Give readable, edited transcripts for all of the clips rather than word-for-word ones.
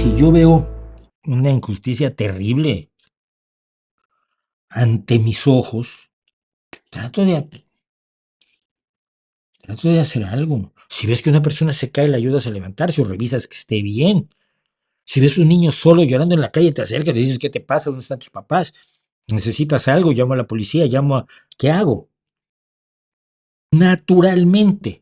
Si yo veo una injusticia terrible ante mis ojos, trato de, trato de hacer algo. Si ves que una persona se cae, le ayudas a levantarse o revisas que esté bien. Si ves un niño solo llorando en la calle, te acercas, le dices, ¿qué te pasa? ¿Dónde están tus papás? ¿Necesitas algo? Llamo a la policía, ¿Qué hago? Naturalmente,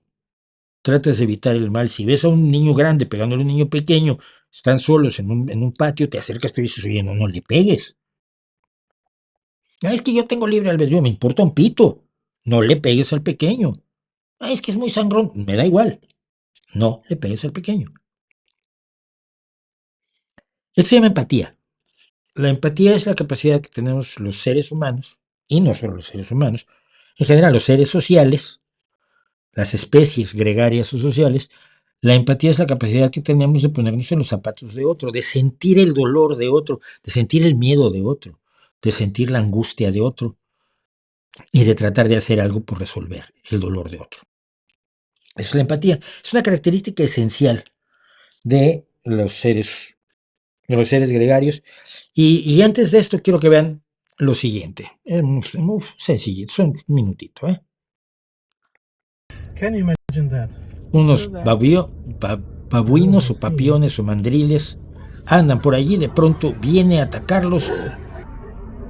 tratas de evitar el mal. Si ves a un niño grande pegándole a un niño pequeño, están solos en un patio, te acercas, te dices, oye, no le pegues. Es que yo tengo libre albedrío, me importa un pito. No le pegues al pequeño. Es que es muy sangrón, me da igual. No le pegues al pequeño. Esto se llama empatía. La empatía es la capacidad que tenemos los seres humanos, y no solo los seres humanos, en general los seres sociales, las especies gregarias o sociales. La empatía es la capacidad que tenemos de ponernos en los zapatos de otro, de sentir el dolor de otro, de sentir el miedo de otro, de sentir la angustia de otro y de tratar de hacer algo por resolver el dolor de otro. Esa es la empatía. Es una característica esencial de los seres gregarios. Y antes de esto quiero que vean lo siguiente. Es muy sencillito, son un minutito. Can you imagine that? Unos babuinos o papiones o mandriles andan por allí, de pronto viene a atacarlos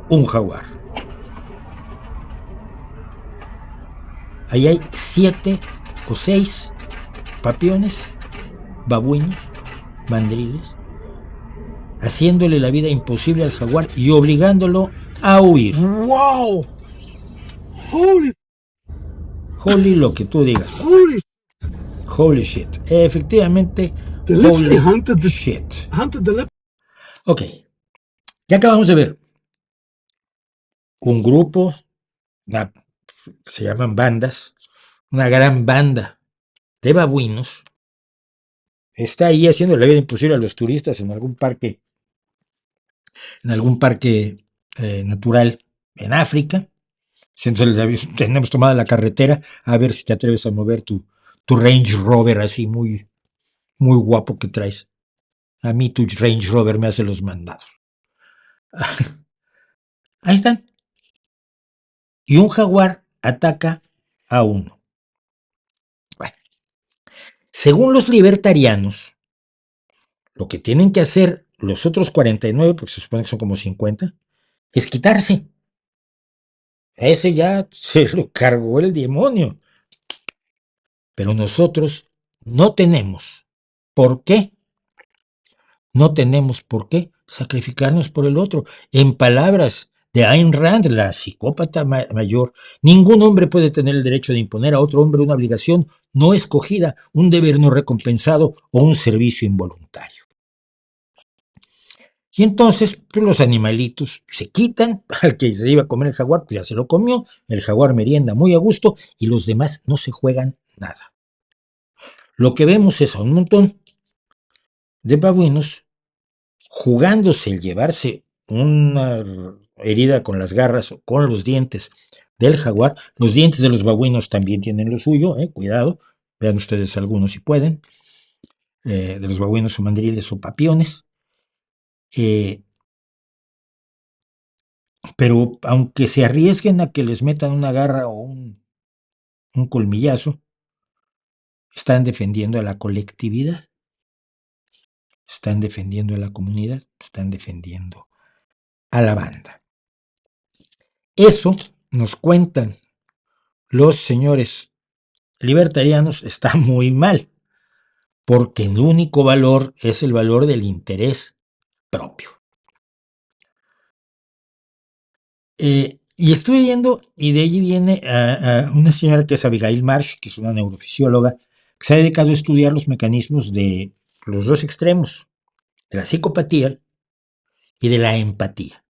un jaguar. Ahí hay 7 o 6 papiones, babuinos, mandriles, haciéndole la vida imposible al jaguar y obligándolo a huir. ¡Wow! Holy lo que tú digas. Holy shit. Efectivamente, holy shit. Ok. Ya acabamos de ver un grupo, se llaman bandas, una gran banda de babuinos. Está ahí haciendo la vida imposible a los turistas en algún parque natural en África. Entonces tenemos tomada la carretera a ver si te atreves a mover tu Range Rover así muy, muy guapo que traes. A mí tu Range Rover me hace los mandados. Ahí están. Y un jaguar ataca a uno. Bueno, según los libertarianos, lo que tienen que hacer los otros 49, porque se supone que son como 50, es quitarse. A ese ya se lo cargó el demonio. Pero nosotros no tenemos por qué. No tenemos por qué sacrificarnos por el otro. En palabras de Ayn Rand, la psicópata mayor, ningún hombre puede tener el derecho de imponer a otro hombre una obligación no escogida, un deber no recompensado o un servicio involuntario. Y entonces pues, los animalitos se quitan, al que se iba a comer el jaguar, pues ya se lo comió, el jaguar merienda muy a gusto y los demás no se juegan nada. Lo que vemos es a un montón de babuinos jugándose el llevarse una herida con las garras o con los dientes del jaguar. Los dientes de los babuinos también tienen lo suyo, cuidado, vean ustedes algunos si pueden, de los babuinos o mandriles o papiones. Pero aunque se arriesguen a que les metan una garra o un colmillazo, están defendiendo a la colectividad, están defendiendo a la comunidad, están defendiendo a la banda. Eso nos cuentan los señores libertarianos, está muy mal, porque el único valor es el valor del interés propio. Y estuve viendo, y de allí viene a una señora que es Abigail Marsh, que es una neurofisióloga, que se ha dedicado a estudiar los mecanismos de los dos extremos, de la psicopatía y de la empatía.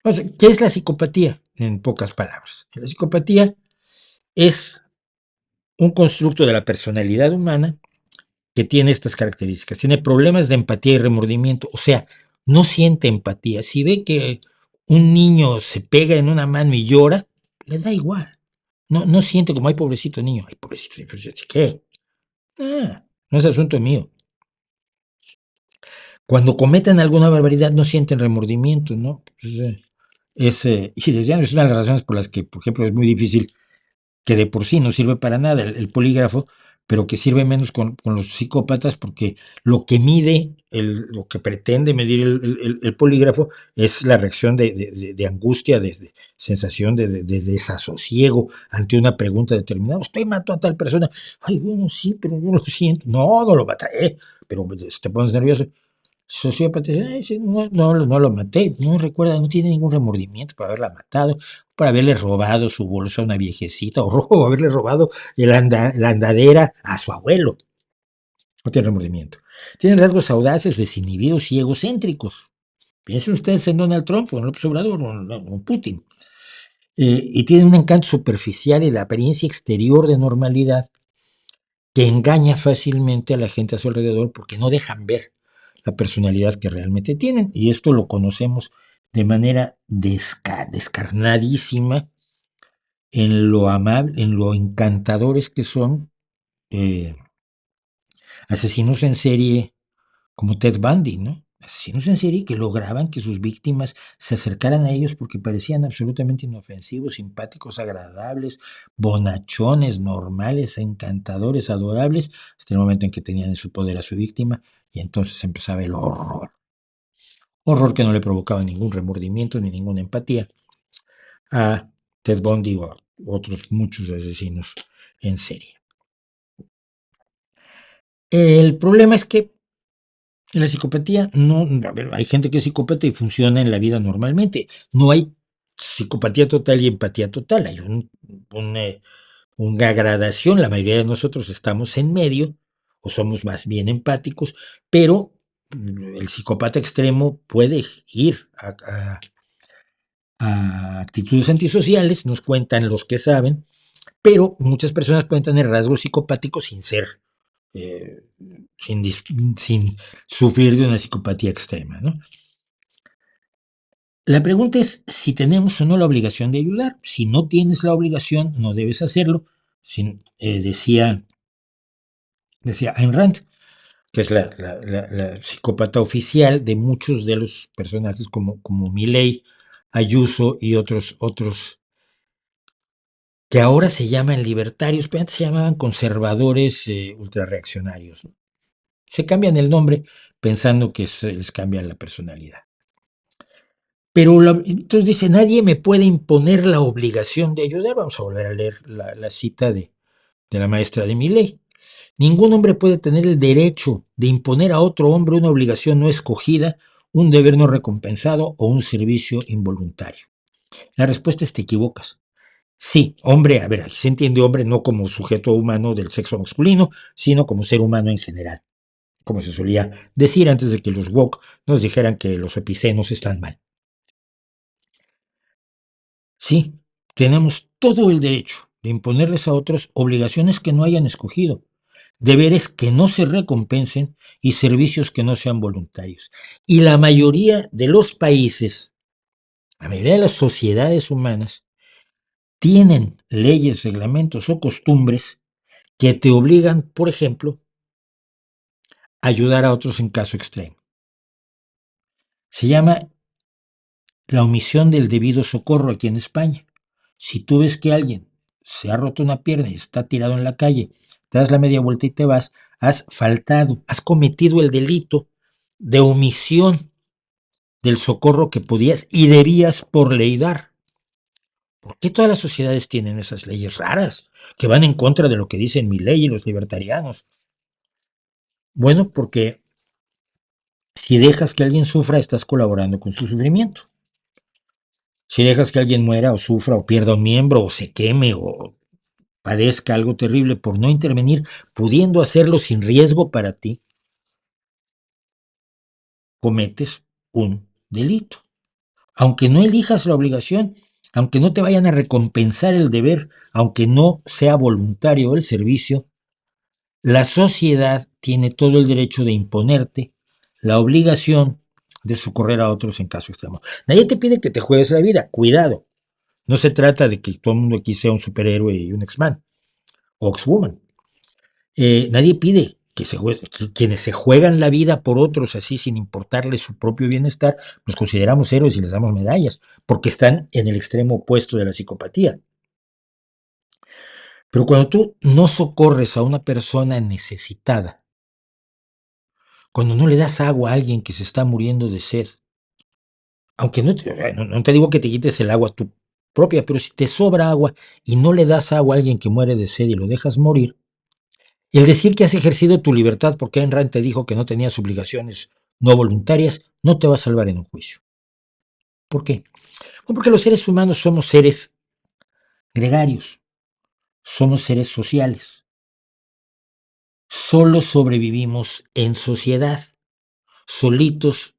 Entonces, ¿qué es la psicopatía? En pocas palabras. La psicopatía es un constructo de la personalidad humana que tiene estas características. Tiene problemas de empatía y remordimiento, o sea, no siente empatía. Si ve que un niño se pega en una mano y llora, le da igual. No siente como, ay, pobrecito niño, ay, pobrecito, ¿qué? No es asunto mío. Cuando cometen alguna barbaridad no sienten remordimiento, ¿no? Pues, y decían, es una de las razones por las que, por ejemplo, es muy difícil, que de por sí no sirve para nada el polígrafo, pero que sirve menos con los psicópatas, porque lo que mide, lo que pretende medir el polígrafo es la reacción de angustia, de sensación de desasosiego ante una pregunta determinada. ¿Usted mató a tal persona? Ay, bueno, sí, pero yo lo siento. No, no lo maté, pero te pones nervioso. Sociópata, "Ay, sí, no lo maté, no recuerda, no tiene ningún remordimiento por haberla matado, por haberle robado su bolsa a una viejecita, o haberle robado la andadera a su abuelo. No tiene remordimiento. Tienen rasgos audaces, desinhibidos y egocéntricos. Piensen ustedes en Donald Trump, o en López Obrador, o en Putin. Y tienen un encanto superficial y la apariencia exterior de normalidad que engaña fácilmente a la gente a su alrededor porque no dejan ver la personalidad que realmente tienen. Y esto lo conocemos de manera descarnadísima en lo amable, en lo encantadores que son eh, asesinos en serie como Ted Bundy, ¿no? Asesinos en serie que lograban que sus víctimas se acercaran a ellos porque parecían absolutamente inofensivos, simpáticos, agradables, bonachones, normales, encantadores, adorables, hasta el momento en que tenían en su poder a su víctima y entonces empezaba el horror. Horror que no le provocaba ningún remordimiento ni ninguna empatía a Ted Bundy o a otros muchos asesinos en serie. El problema es que la psicopatía no, a ver, hay gente que es psicópata y funciona en la vida normalmente. No hay psicopatía total y empatía total. Hay una gradación. La mayoría de nosotros estamos en medio o somos más bien empáticos, pero el psicópata extremo puede ir a actitudes antisociales, nos cuentan los que saben, pero muchas personas pueden tener rasgos psicopáticos sin ser eh, sin sufrir de una psicopatía extrema, ¿no? La pregunta es si tenemos o no la obligación de ayudar. Si no tienes la obligación, no debes hacerlo. Decía Ayn Rand, que es la psicópata oficial de muchos de los personajes como Milley, Ayuso y otros que ahora se llaman libertarios, pero antes se llamaban conservadores ultrarreaccionarios, ¿no? Se cambian el nombre pensando que se les cambia la personalidad. Pero entonces dice, nadie me puede imponer la obligación de ayudar. Vamos a volver a leer la cita de la maestra de Milley. Ningún hombre puede tener el derecho de imponer a otro hombre una obligación no escogida, un deber no recompensado o un servicio involuntario. La respuesta es te equivocas. Sí, hombre, a ver, aquí se entiende hombre no como sujeto humano del sexo masculino, sino como ser humano en general, como se solía decir antes de que los woke nos dijeran que los epicenos están mal. Sí, tenemos todo el derecho de imponerles a otros obligaciones que no hayan escogido, deberes que no se recompensen y servicios que no sean voluntarios. Y la mayoría de los países, la mayoría de las sociedades humanas, tienen leyes, reglamentos o costumbres que te obligan, por ejemplo, a ayudar a otros en caso extremo. Se llama la omisión del debido socorro aquí en España. Si tú ves que alguien se ha roto una pierna y está tirado en la calle, te das la media vuelta y te vas, has faltado, has cometido el delito de omisión del socorro que podías y debías por ley dar. ¿Por qué todas las sociedades tienen esas leyes raras que van en contra de lo que dicen mi ley y los libertarianos? Bueno, porque si dejas que alguien sufra, estás colaborando con su sufrimiento. Si dejas que alguien muera o sufra o pierda un miembro o se queme o padezca algo terrible por no intervenir, pudiendo hacerlo sin riesgo para ti, cometes un delito. Aunque no elijas la obligación, aunque no te vayan a recompensar el deber, aunque no sea voluntario el servicio, la sociedad tiene todo el derecho de imponerte la obligación de socorrer a otros en caso extremo. Nadie te pide que te juegues la vida, cuidado. No se trata de que todo el mundo aquí sea un superhéroe y un X-Man o X-Woman. Nadie pide quienes se juegan la vida por otros así sin importarles su propio bienestar, los consideramos héroes y les damos medallas, porque están en el extremo opuesto de la psicopatía. Pero cuando tú no socorres a una persona necesitada, cuando no le das agua a alguien que se está muriendo de sed, aunque no te digo que te quites el agua tú propia, pero si te sobra agua y no le das agua a alguien que muere de sed y lo dejas morir, el decir que has ejercido tu libertad porque Ayn Rand te dijo que no tenías obligaciones no voluntarias no te va a salvar en un juicio. ¿Por qué? Bueno, porque los seres humanos somos seres gregarios, somos seres sociales. Solo sobrevivimos en sociedad. Solitos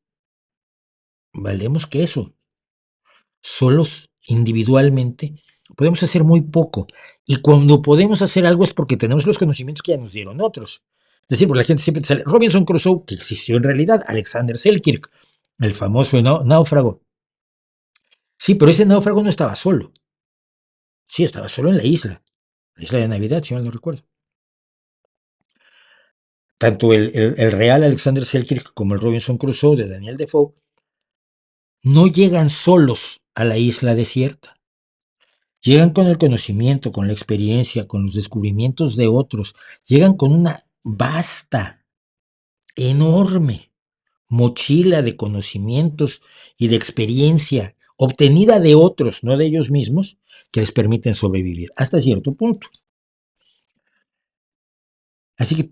valemos queso. Solos, individualmente, podemos hacer muy poco. Y cuando podemos hacer algo es porque tenemos los conocimientos que ya nos dieron otros. Es decir, porque la gente siempre te sale. Robinson Crusoe, que existió en realidad, Alexander Selkirk, el famoso náufrago. Sí, pero ese náufrago no estaba solo. Sí, estaba solo en la isla de Navidad, si mal no recuerdo. Tanto el real Alexander Selkirk como el Robinson Crusoe de Daniel Defoe no llegan solos a la isla desierta. Llegan con el conocimiento, con la experiencia, con los descubrimientos de otros. Llegan con una vasta, enorme mochila de conocimientos y de experiencia obtenida de otros, no de ellos mismos, que les permiten sobrevivir hasta cierto punto. Así que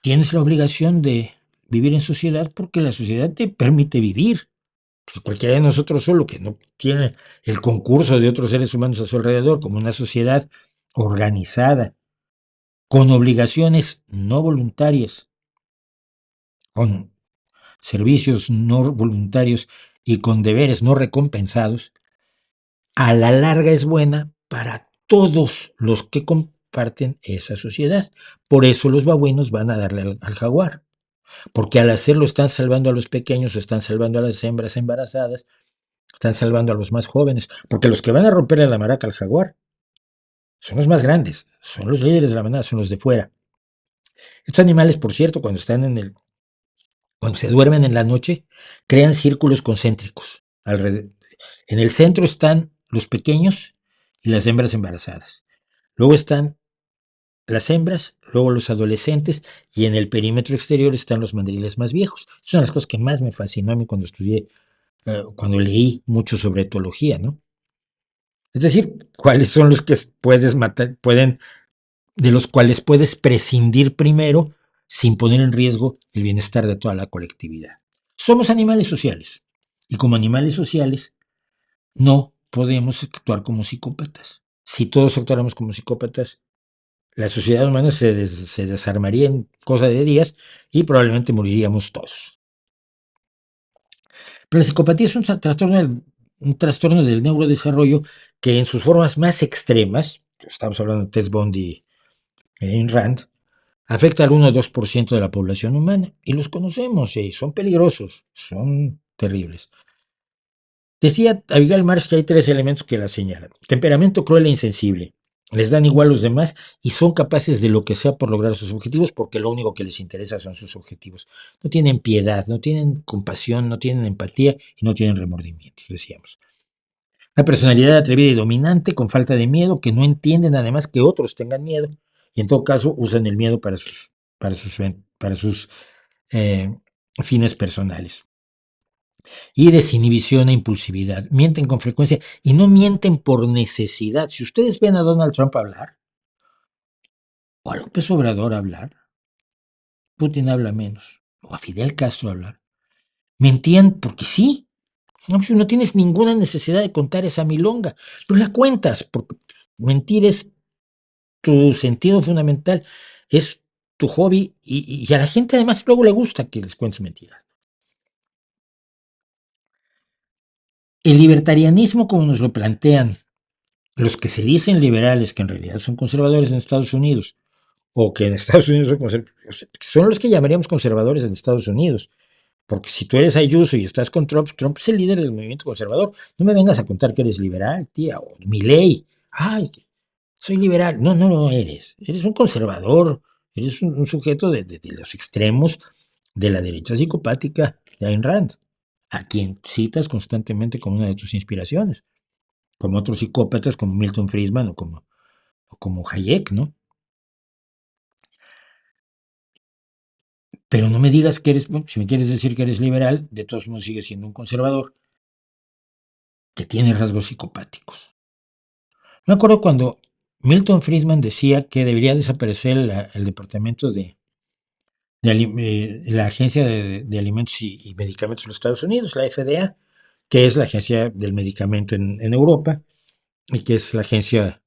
tienes la obligación de vivir en sociedad porque la sociedad te permite vivir. Pues cualquiera de nosotros solo que no tiene el concurso de otros seres humanos a su alrededor, como una sociedad organizada, con obligaciones no voluntarias, con servicios no voluntarios y con deberes no recompensados, a la larga es buena para todos los que comparten esa sociedad. Por eso los babuinos van a darle al jaguar, porque al hacerlo están salvando a los pequeños, están salvando a las hembras embarazadas, están salvando a los más jóvenes, porque los que van a romperle la maraca al jaguar son los más grandes, son los líderes de la manada, son los de fuera. Estos animales, por cierto, cuando se duermen en la noche, crean círculos concéntricos. En el centro están los pequeños y las hembras embarazadas. Luego están las hembras, luego los adolescentes y en el perímetro exterior están los mandriles más viejos. Es una de las cosas que más me fascinó a mí cuando estudié, cuando leí mucho sobre etología, ¿no? Es decir, cuáles son los que puedes matar, de los cuales puedes prescindir primero sin poner en riesgo el bienestar de toda la colectividad. Somos animales sociales y como animales sociales no podemos actuar como psicópatas. Si todos actuáramos como psicópatas, la sociedad humana se desarmaría en cosa de días y probablemente moriríamos todos. Pero la psicopatía es un trastorno del neurodesarrollo que en sus formas más extremas, estamos hablando de Ted Bundy y Ayn Rand, afecta al 1 o 2% de la población humana y los conocemos y son peligrosos, son terribles. Decía Abigail Marsh que hay 3 elementos que la señalan: temperamento cruel e insensible, les dan igual los demás y son capaces de lo que sea por lograr sus objetivos porque lo único que les interesa son sus objetivos. No tienen piedad, no tienen compasión, no tienen empatía y no tienen remordimientos, decíamos. Una personalidad atrevida y dominante con falta de miedo, que no entienden además que otros tengan miedo y en todo caso usan el miedo para sus fines personales. Y desinhibición e impulsividad. Mienten con frecuencia y no mienten por necesidad. Si ustedes ven a Donald Trump hablar o a López Obrador hablar, Putin habla menos, o a Fidel Castro hablar, mentían porque sí. No, pues no tienes ninguna necesidad de contar esa milonga, pero la cuentas, porque mentir es tu sentido fundamental, es tu hobby y a la gente además luego le gusta que les cuentes mentiras. El libertarianismo, como nos lo plantean los que se dicen liberales, que en realidad son conservadores en Estados Unidos, o que en Estados Unidos son conservadores, son los que llamaríamos conservadores en Estados Unidos. Porque si tú eres Ayuso y estás con Trump, Trump es el líder del movimiento conservador. No me vengas a contar que eres liberal, tía, o Milei. Ay, soy liberal. No, no lo eres. Eres un conservador, eres un sujeto de los extremos de la derecha psicopática de Ayn Rand, a quien citas constantemente como una de tus inspiraciones, como otros psicópatas como Milton Friedman o como Hayek, ¿no? Pero no me digas que eres, bueno, si me quieres decir que eres liberal, de todos modos sigues siendo un conservador que tiene rasgos psicopáticos. Me acuerdo cuando Milton Friedman decía que debería desaparecer el departamento la Agencia de Alimentos y Medicamentos de los Estados Unidos, la FDA, que es la agencia del medicamento en Europa y que es la agencia,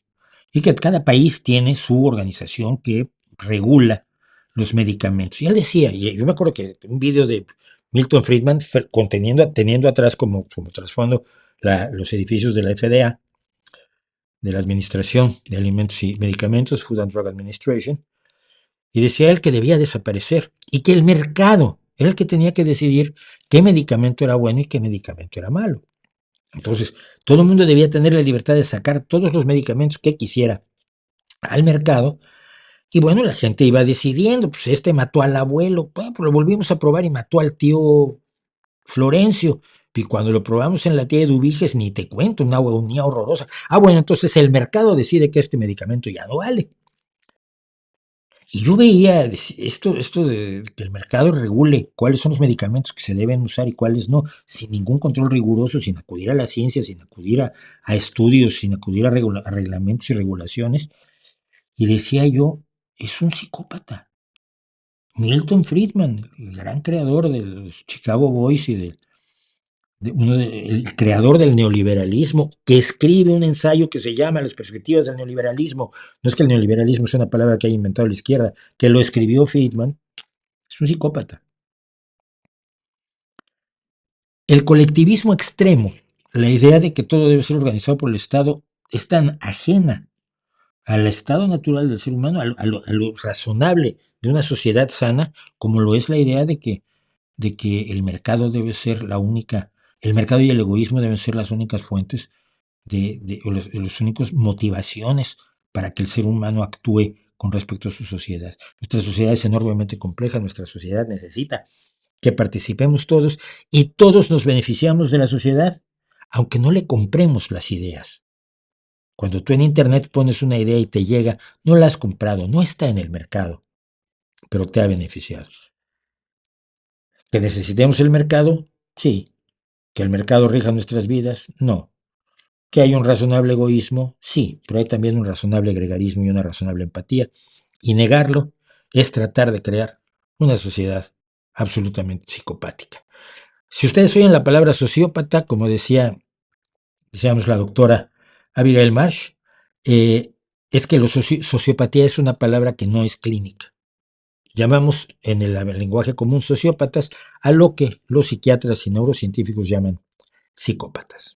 y que cada país tiene su organización que regula los medicamentos. Y él decía, y yo me acuerdo que un video de Milton Friedman teniendo atrás como trasfondo los edificios de la FDA, de la Administración de Alimentos y Medicamentos, Food and Drug Administration, y decía él que debía desaparecer y que el mercado era el que tenía que decidir qué medicamento era bueno y qué medicamento era malo. Entonces, todo el mundo debía tener la libertad de sacar todos los medicamentos que quisiera al mercado. Y bueno, la gente iba decidiendo, pues este mató al abuelo, pues lo volvimos a probar y mató al tío Florencio. Y cuando lo probamos en la tía de Ubiges, ni te cuento, una agonía horrorosa. Bueno, entonces el mercado decide que este medicamento ya no vale. Y yo veía esto de que el mercado regule cuáles son los medicamentos que se deben usar y cuáles no, sin ningún control riguroso, sin acudir a la ciencia, sin acudir a estudios, sin acudir a reglamentos y regulaciones. Y decía yo, es un psicópata. Milton Friedman, el gran creador de los Chicago Boys y el creador del neoliberalismo, que escribe un ensayo que se llama Las perspectivas del neoliberalismo. No es que el neoliberalismo sea una palabra que haya inventado la izquierda, que lo escribió Friedman, es un psicópata. El colectivismo extremo, la idea de que todo debe ser organizado por el Estado, es tan ajena al estado natural del ser humano, a lo razonable de una sociedad sana, como lo es la idea de que el mercado debe ser la única, el mercado y el egoísmo deben ser las únicas fuentes los únicos motivaciones para que el ser humano actúe con respecto a su sociedad. Nuestra sociedad es enormemente compleja, nuestra sociedad necesita que participemos todos y todos nos beneficiamos de la sociedad, aunque no le compremos las ideas. Cuando tú en internet pones una idea y te llega, no la has comprado, no está en el mercado, pero te ha beneficiado. ¿Que necesitemos el mercado? Sí. ¿Que el mercado rija nuestras vidas? No. ¿Que hay un razonable egoísmo? Sí, pero hay también un razonable gregarismo y una razonable empatía. Y negarlo es tratar de crear una sociedad absolutamente psicopática. Si ustedes oyen la palabra sociópata, como decíamos la doctora Abigail Marsh, es que sociopatía es una palabra que no es clínica. Llamamos en el lenguaje común sociópatas a lo que los psiquiatras y neurocientíficos llaman psicópatas.